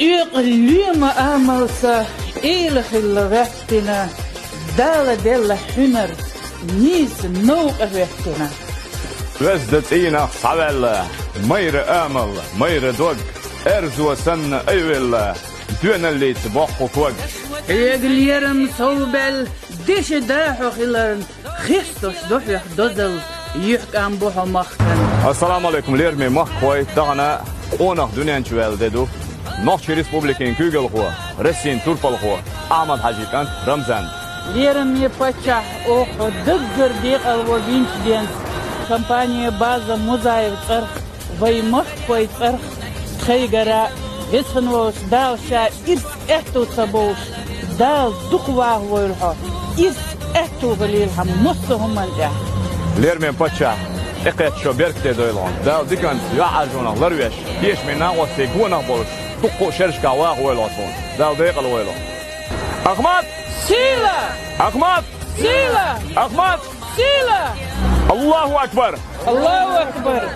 يقليم أملسا إلخ الوقتنا دال دل حنر نيس نوق وقتنا وزدت إينا صعبال مير آمل مير دوق أرزو سن أيوال دون اللي تبقى كوج يقليرم صوبل ديش داحو خلرن خيستوش دوحيح دوزل يحكم بوحو مختن. السلام عليكم ليرمي مخوي تغنى اونخ دنيان شوال ديدو نوخشي ريسبوبليكين كوغل خوا رسين توربال خوا احمد حاجي كانت رمزان ليرمي باتشا اوخو دقر ديق الوزينش دينس كمبانيا بازا مزايف صرخ وي مخوي صرخ تخيقرا اسفنوش دال شا إرس احتو صبوش دال دقواه ويرحو إرس احتو غليلها مصهم من جاه ليرمي باتشا اقيت شو بيركتي دويلون دال ديكانت يعجونا لرويش بيش منا وسيقونا بولش تقو شرشكا واغ ويلوتون دال ديق الويلون أحمد سيلا أحمد سيلا أحمد سيلا الله أكبر الله أكبر